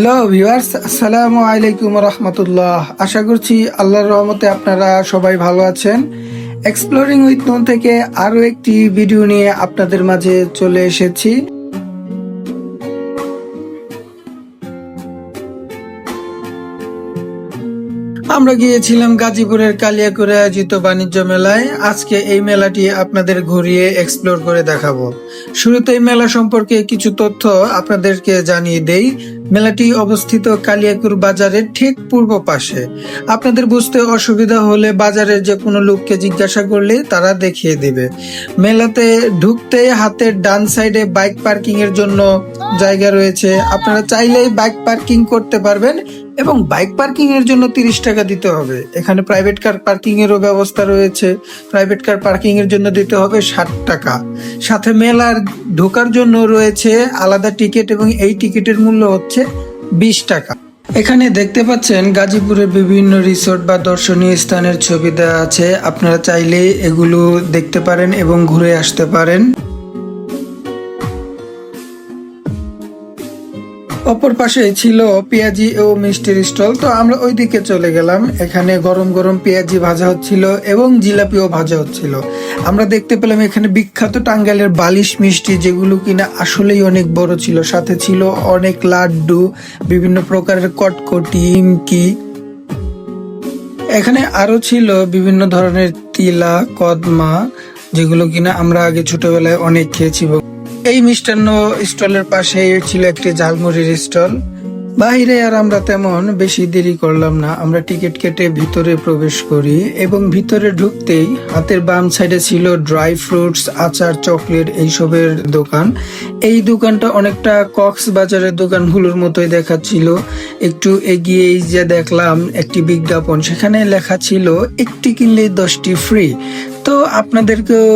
Hello viewers, আসসালামু আলাইকুম রহমতুল্লাহ। আশা করছি আল্লাহর রহমতে আপনারা সবাই ভালো আছেন। এক্সপ্লোরিং উইথ নুন থেকে আরও একটি ভিডিও নিয়ে আপনাদের মাঝে চলে এসেছি। আমরা গিয়েছিলাম গাজীপুরের কালিয়াকৈরে আয়োজিত বাণিজ্য মেলায়। আজকে এই মেলাটি আপনাদের ঘুরিয়ে এক্সপ্লোর করে দেখাবো। শুরুতে এই মেলা সম্পর্কে কিছু তথ্য আপনাদেরকে জানিয়ে দেই। মেলাটি অবস্থিত কালিয়াকৈর বাজারের ঠিক পূর্ব পাশে। আপনাদের বুঝতে অসুবিধা হলে বাজারের যে কোনো লোককে জিজ্ঞাসা করলে তারা দেখিয়ে দিবে। মেলাতে ঢুকতে হাতের ডান সাইডে বাইক পার্কিং এর জন্য জায়গা রয়েছে। আপনারা চাইলেই বাইক পার্কিং করতে পারবেন এবং বাইক পার্কিং এর জন্য 30 টাকা দিতে হবে। এখানে প্রাইভেট কার পার্কিং এরও ব্যবস্থা রয়েছে। প্রাইভেট কার পার্কিং এর জন্য দিতে হবে 60 টাকা। সাথে মেলার ঢোকার জন্য রয়েছে আলাদা টিকিট এবং এই টিকিটের মূল্য হচ্ছে 20 টাকা। এখানে দেখতে পাচ্ছেন গাজীপুরের বিভিন্ন রিসোর্ট বা দর্শনীয় স্থানের ছবি দেওয়া আছে। আপনারা চাইলে এগুলো দেখতে পারেন এবং ঘুরে আসতে পারেন। অপর পাশে ছিল পেঁয়াজি ও মিষ্টির স্টল। তো আমরা ওই দিকে চলে গেলাম। এখানে গরম গরম পেঁয়াজি ভাজা হচ্ছিল এবং জিলাপিও ভাজা হচ্ছিল। আমরা দেখতে পেলাম এখানে বিখ্যাত টাঙ্গাইলের বালিশ মিষ্টি, যেগুলো কিনা আসলেই অনেক বড় ছিল। সাথে ছিল অনেক লাড্ডু, বিভিন্ন প্রকারের কটকটি, নিমকি। এখানে আরো ছিল বিভিন্ন ধরনের তিলা, কদমা, যেগুলো কিনা আমরা আগে ছোটবেলায় অনেক খেয়েছি। এই মিষ্টান্ন স্টলের পাশে ছিল একটি ঝালমুড়ির স্টল। বাহিরে আর আমরা তেমন বেশি দেরি করলাম না। আমরা টিকিট কেটে ভিতরে প্রবেশ করি এবং ভিতরে ঢুকতেই হাতের বাম সাইডে ছিল ড্রাই ফ্রুটস, আচার, চকলেট এইসবের দোকান। এই দোকানটা অনেকটা কক্সবাজারের দোকানগুলোর মতোই দেখাচ্ছিল। একটু এগিয়েই যে দেখলাম একটি বিজ্ঞাপন, সেখানে লেখা ছিল একটি কিনলে 10টি ফ্রি। তো আপনাদেরকেও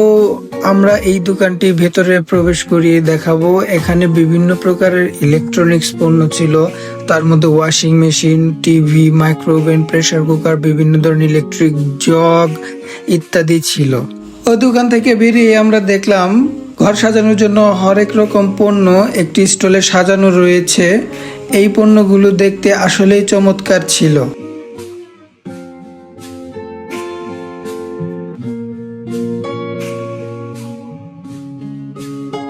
আমরা এই দোকানটি ভেতরে প্রবেশ করিয়ে দেখাবো। এখানে বিভিন্ন প্রকারের ইলেকট্রনিক্স পণ্য ছিল। তার মধ্যে washing machine, TV, micro oven, pressure cooker, বিভিন্ন ধরনের ইলেকট্রিক জগ ইত্যাদি ছিল। ওই দোকান থেকে বেরিয়ে আমরা দেখলাম ঘর সাজানোর জন্য হরেক রকম পণ্য একটি স্টলে সাজানো রয়েছে। এই পণ্যগুলো দেখতে আসলেই চমৎকার ছিল।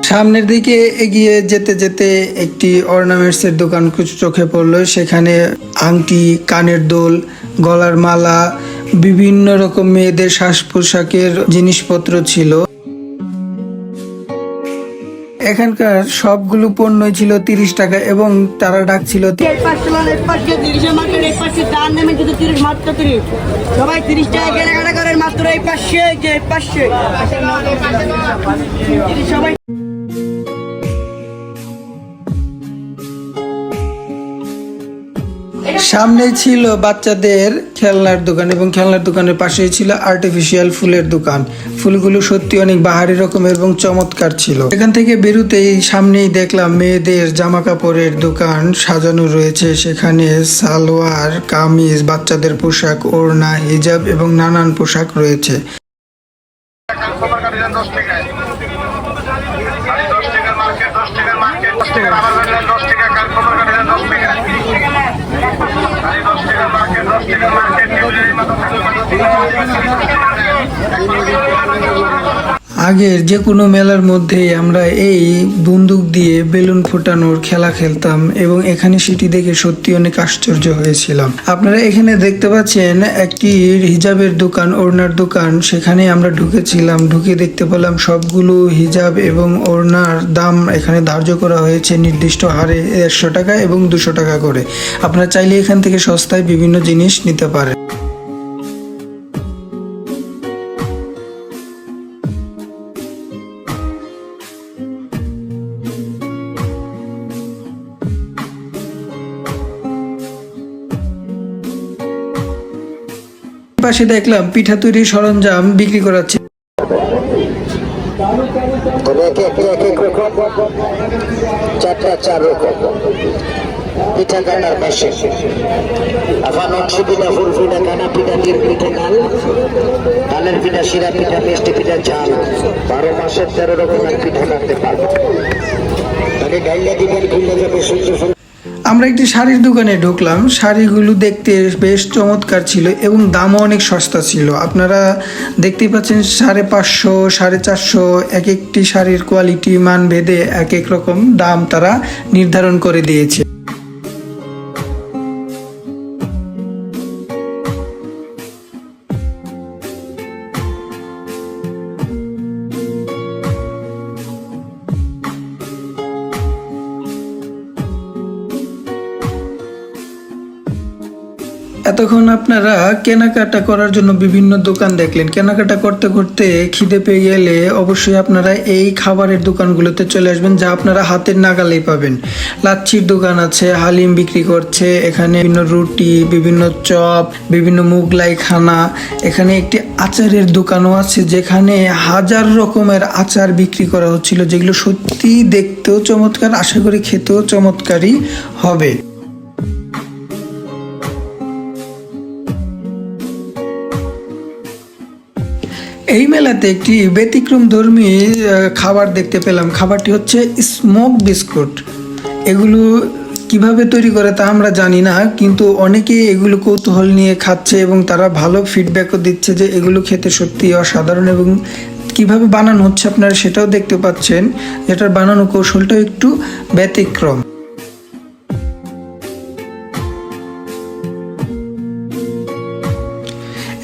সামনের দিকে এগিয়ে যেতে যেতে একটি অর্নামেন্টস এর দোকান চোখে পড়লো। সেখানে আংটি, কানের দোল, গলার মালা, বিভিন্ন রকম মেয়েদের সাজ পোশাকের জিনিসপত্র ছিল। এখানকার সবগুলো পণ্যই ছিল 30 টাকা এবং তারা ডাকছিল সবাই 30 টাকা কেনাকাটা করেন মাত্র এই পাশে সবাই। সামনে ছিল বাচ্চাদের খেলনার দোকান এবং খেলনার দোকানের পাশেই ছিল আর্টিফিশিয়াল ফুলের দোকান। ফুলগুলো সত্যি অনেক বাহারি রকমের এবং চমৎকার ছিল। এখান থেকে বেরোতেই সামনেই দেখলাম মেয়েদের জামা কাপড়ের দোকান সাজানো রয়েছে। সেখানে সালোয়ার, কামিজ, বাচ্চাদের পোশাক, ওড়না, হিজাব এবং নানান পোশাক রয়েছে। আগের যে কোনো মেলার মধ্যেই আমরা এই বন্দুক দিয়ে বেলুন ফোটানোর খেলা খেলতাম এবং এখানে সেটি দেখে সত্যি অনেক আশ্চর্য হয়েছিলাম। আপনারা এখানে দেখতে পাচ্ছেন একটি হিজাবের দোকান, ওড়নার দোকান। সেখানে আমরা ঢুকেছিলাম। ঢুকে দেখতে পেলাম সবগুলো হিজাব এবং ওড়নার দাম এখানে ধার্য করা হয়েছে নির্দিষ্ট হারে 150 টাকা এবং 200 টাকা করে। আপনারা চাইলে এখান থেকে সস্তায় বিভিন্ন জিনিস নিতে পারেন। পাশে দেখলাম পিঠা তৈরির সরঞ্জাম বিক্রি করাচ্ছে। পিঠা কাটার পাশে এখন অংশী পিঠা, ফুল পিঠা, কানা পিঠা, তিল পিঠা, তালের পিঠা, শিরা পিঠা, মিষ্টি পিঠা, ঝাল, 12 মাসের 13 রকমের পিঠা কাটতে পারবো। তাহলে ডাইলা দিবেন, খুললে যাবে সূর্য। আমরা একটি শাড়ির দোকানে ঢুকলাম। শাড়িগুলো দেখতে বেশ চমৎকার ছিল এবং দামও অনেক সস্তা ছিল। আপনারা দেখতেই পাচ্ছেন 550, 450 এক একটি শাড়ির কোয়ালিটি মান ভেদে এক এক রকম দাম তারা নির্ধারণ করে দিয়েছে। এতক্ষণ আপনারা কেনাকাটা করার জন্য বিভিন্ন দোকান দেখলেন। কেনাকাটা করতে করতে খিদে পেয়ে গেলে অবশ্যই আপনারা এই খাবারের দোকানগুলোতে চলে আসবেন, যা আপনারা হাতের নাগালেই পাবেন। লাচ্ছির দোকান আছে, হালিম বিক্রি করছে, এখানে বিভিন্ন রুটি, বিভিন্ন চপ, বিভিন্ন মুগলাই খানা। এখানে একটি আচারের দোকানও আছে, যেখানে হাজার রকমের আচার বিক্রি করা হচ্ছিল, যেগুলো সত্যি দেখতেও চমৎকার, আশা করি খেতেও চমৎকারই হবে। এই মেলাতে একটি ব্যতিক্রম ধর্মী খাবার দেখতে পেলাম। খাবারটি হচ্ছে স্মোক বিস্কুট। এগুলো কিভাবে তৈরি করে তা আমরা জানি না, কিন্তু অনেকে এগুলো কৌতূহল নিয়ে খাচ্ছে এবং তারা ভালো ফিডব্যাকও দিচ্ছে যে এগুলো খেতে সত্যি অসাধারণ। এবং কিভাবে বানানো হচ্ছে আপনারা সেটাও দেখতে পাচ্ছেন, যেটার বানানো কৌশলটাও একটু ব্যতিক্রম।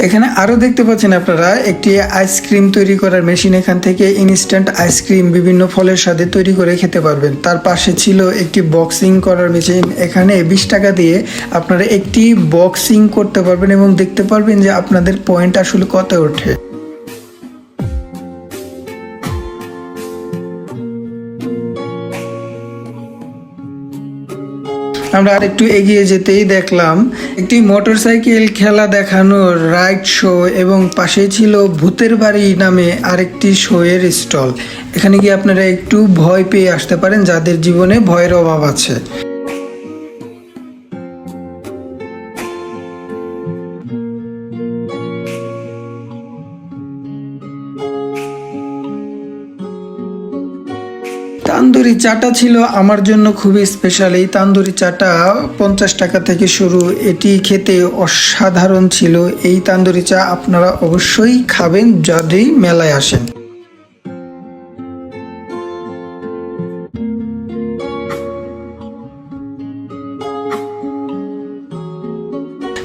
এখানে আরো দেখতে পাচ্ছেন আপনারা একটি আইসক্রিম তৈরি করার মেশিন। এখান থেকে ইনস্ট্যান্ট আইসক্রিম বিভিন্ন ফলের সাথে তৈরি করে খেতে পারবেন। তার পাশে ছিল একটি বক্সিং করার মেশিন। এখানে 20 টাকা দিয়ে আপনারা একটি বক্সিং করতে পারবেন এবং দেখতে পারবেন যে আপনাদের পয়েন্ট আসলে কত ওঠে। আমরা আর একটু এগিয়ে যেতেই দেখলাম একটি মোটরসাইকেল খেলা দেখানোর রাইড শো এবং পাশে ছিল ভূতের বাড়ি নামে আরেকটি শো এর স্টল। এখানে গিয়ে আপনারা একটু ভয় পেয়ে আসতে পারেন, যাদের জীবনে ভয়ের অভাব আছে। তান্দুরি চাটা ছিল আমার জন্য খুবই স্পেশাল। এই তান্দুরি চাটা 50 টাকা থেকে শুরু। এটি খেতে অসাধারণ ছিল। এই তান্দুরি চা আপনারা অবশ্যই খাবেন যদি মেলায় আসেন।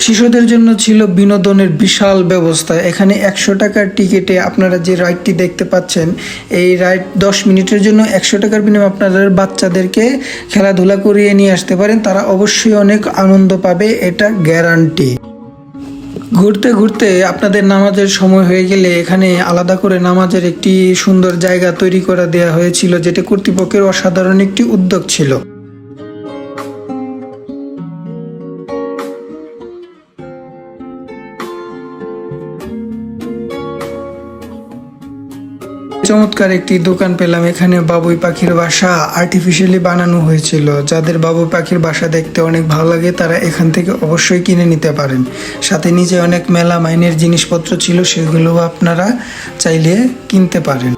শিশুদের জন্য ছিল বিনোদনের বিশাল ব্যবস্থা। এখানে 100 টাকার টিকিটে আপনারা যে রাইডটি দেখতে পাচ্ছেন, এই রাইড 10 মিনিটের জন্য 100 টাকার বিনিময়ে আপনাদের বাচ্চাদেরকে খেলাধুলা করিয়ে নিয়ে আসতে পারেন। তারা অবশ্যই অনেক আনন্দ পাবে, এটা গ্যারান্টি। ঘুরতে ঘুরতে আপনাদের নামাজের সময় হয়ে গেলে এখানে আলাদা করে নামাজের একটি সুন্দর জায়গা তৈরি করে দেওয়া হয়েছিল, যেটা কর্তৃপক্ষের অসাধারণ একটি উদ্যোগ ছিল। চমৎকার একটি দোকান পেলাম। এখানে বাবুই পাখির বাসা আর্টিফিশিয়ালি বানানো হয়েছিল। যাদের বাবুই পাখির বাসা দেখতে অনেক ভালো লাগে তারা এখান থেকে অবশ্যই কিনে নিতে পারেন। সাথে নিচে অনেক মেলা মাইনের জিনিসপত্র ছিল, সেগুলো আপনারা চাইলে কিনতে পারেন।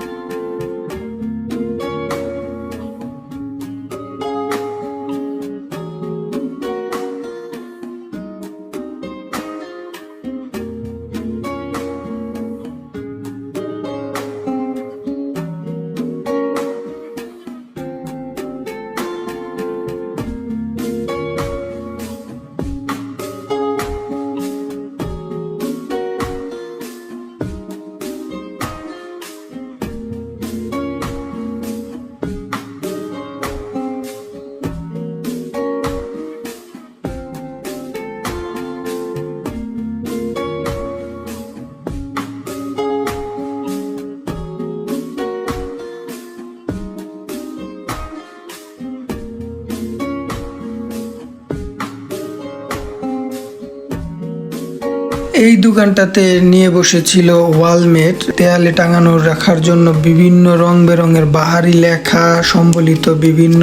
এই দোকানটাতে নিয়ে বসেছিল ওয়ালমেট, দেয়ালে টাঙানো রাখার জন্য বিভিন্ন রং বেরঙের বাহারি লেখা সম্বলিত বিভিন্ন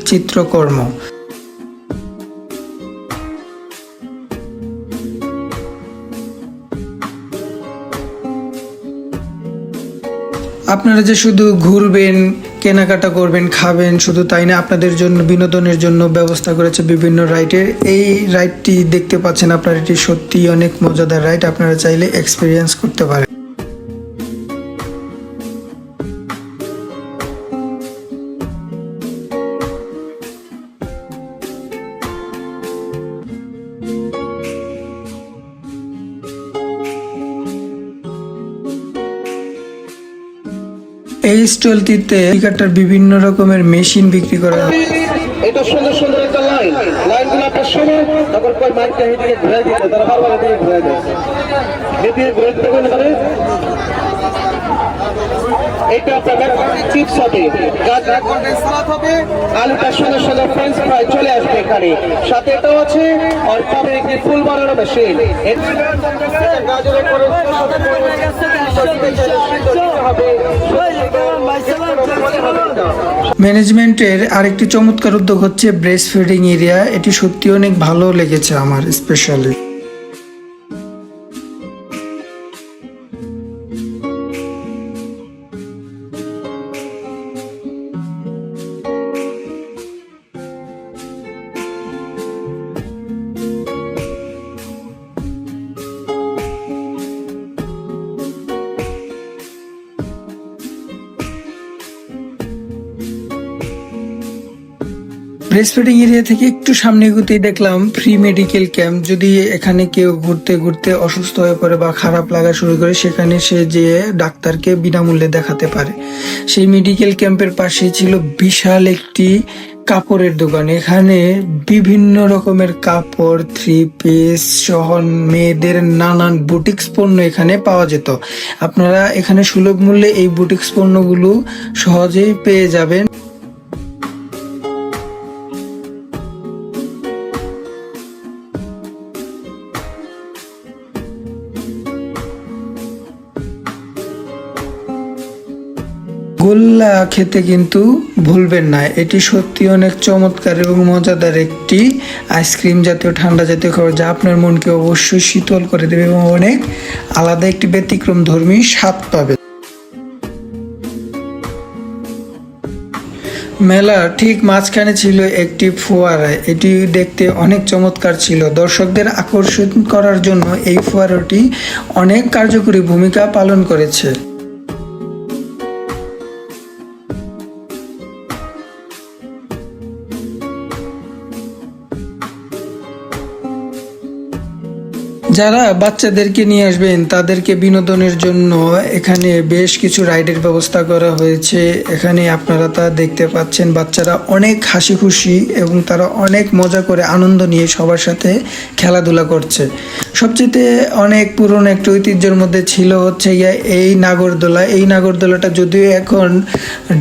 চিত্রকর্ম। আপনারা যে শুধু ঘুরবেন, কেনাকাটা করবেন, খাবেন, শুধু তাই না আপনাদের জন্য বিনোদনের জন্য ব্যবস্থা করেছে বিভিন্ন রাইডের। এই রাইডটি দেখতে পাচ্ছেন আপনারা, এটি সত্যি অনেক মজাদার রাইড, আপনারা চাইলে এক্সপিরিয়েন্স করতে পারেন। এই স্টলটিতে টিকাটার বিভিন্ন রকমের মেশিন বিক্রি করা হয়। এটা সুন্দর সুন্দর একটা লাইনগুলো আপনার শুনে তখন কই মাইকটা হেঁটে ঘুরে দিতে, তারা বারবার এদিকে ঘুরে দেয়, এদিকে ঘুরে দিতে পারে। এটা আপনার চিপস হবে, সালাদ হবে, আলুটার সঙ্গে সঙ্গে ফ্রেঞ্চ ফ্রাই চলে আসবে এখানে, সাথে এটাও আছে। আর পাবে একটি ফুল বানানো মেশিন, গাজরের পরে ম্যানেজমেন্টের আরেকটি চমৎকার উদ্যোগ হচ্ছে ব্রেস্ট ফিডিং এরিয়া। এটি সত্যি অনেক ভালো লেগেছে আমার স্পেশালি। ব্রেস্ট ফিডিং এরিয়া থেকে একটু সামনে এগোতেই দেখলাম ফ্রি মেডিকেল ক্যাম্প। যদি এখানে কেউ ঘুরতে ঘুরতে অসুস্থ হয়ে পড়ে বা খারাপ লাগা শুরু করে, সেখানে সে যেয়ে ডাক্তারকে বিনামূল্যে দেখাতে পারে। সেই মেডিকেল ক্যাম্পের পাশেই ছিল বিশাল একটি কাপড়ের দোকান। এখানে বিভিন্ন রকমের কাপড়, থ্রি পিস সহ মেয়েদের নানান বুটিক্স পণ্য এখানে পাওয়া যেত। আপনারা এখানে সুলভ মূল্যে এই বুটিক্স পণ্যগুলো সহজেই পেয়ে যাবেন। গোল্লা খেতে কিন্তু ভুলবেন না, এটি সত্যি অনেক চমৎকার এবং মজাদার একটি আইসক্রিম জাতীয় ঠান্ডা জাতীয় খাবার, যা আপনার মনকে অবশ্যই শীতল করে দেবে এবং অনেক আলাদা একটি ব্যতিক্রম ধর্মী স্বাদ পাবে। মেলার ঠিক মাঝখানে ছিল একটি ফোয়ারা। এটি দেখতে অনেক চমৎকার ছিল। দর্শকদের আকর্ষণ করার জন্য এই ফোয়ারাটি অনেক কার্যকরী ভূমিকা পালন করেছে। যারা বাচ্চাদেরকে নিয়ে আসবেন তাদেরকে বিনোদনের জন্য এখানে বেশ কিছু রাইডের ব্যবস্থা করা হয়েছে। এখানে আপনারা তা দেখতে পাচ্ছেন, বাচ্চারা অনেক হাসি খুশি এবং তারা অনেক মজা করে আনন্দ নিয়ে সবার সাথে খেলাধুলা করছে। সবচেয়ে অনেক পুরনো একটা ঐতিহ্যের মধ্যে ছিল হচ্ছে গিয়ে এই নাগরদোলা। এই নাগরদোলাটা যদিও এখন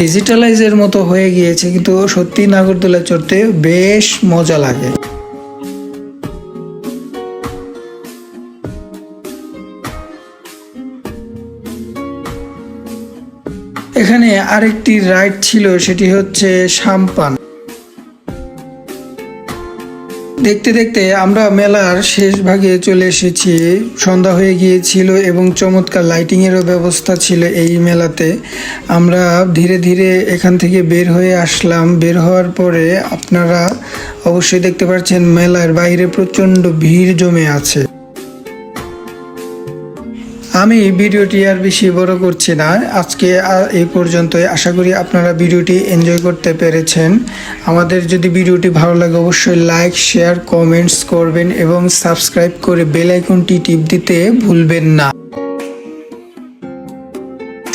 ডিজিটালাইজের মতো হয়ে গিয়েছে, কিন্তু সত্যি নাগরদোলা চড়তে বেশ মজা লাগে। এখানে আরেকটি রাইড ছিল, সেটি হচ্ছে সাম্পান। দেখতে দেখতে আমরা মেলার শেষ ভাগে চলে এসেছি। সন্ধ্যা হয়ে গিয়েছিল এবং চমৎকার লাইটিং এরও ব্যবস্থা ছিল এই মেলাতে। আমরা ধীরে ধীরে এখান থেকে বের হয়ে আসলাম। বের হওয়ার পরে আপনারা অবশ্যই দেখতে পাচ্ছেন মেলার বাইরে প্রচণ্ড ভিড় জমে আছে। আমি ভিডিওটি আর বেশি বড় করছি না, আজকে এই পর্যন্তই। আশা করি আপনারা ভিডিওটি এনজয় করতে পেরেছেন। আমাদের যদি ভিডিওটি ভালো লাগে অবশ্যই লাইক, শেয়ার, কমেন্টস করবেন এবং সাবস্ক্রাইব করে বেল আইকনটি টিপ দিতে ভুলবেন না।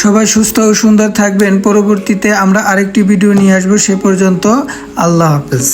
সবাই সুস্থ ও সুন্দর থাকবেন। পরবর্তীতে আমরা আরেকটি ভিডিও নিয়ে আসবো। সে পর্যন্ত আল্লাহ হাফেজ।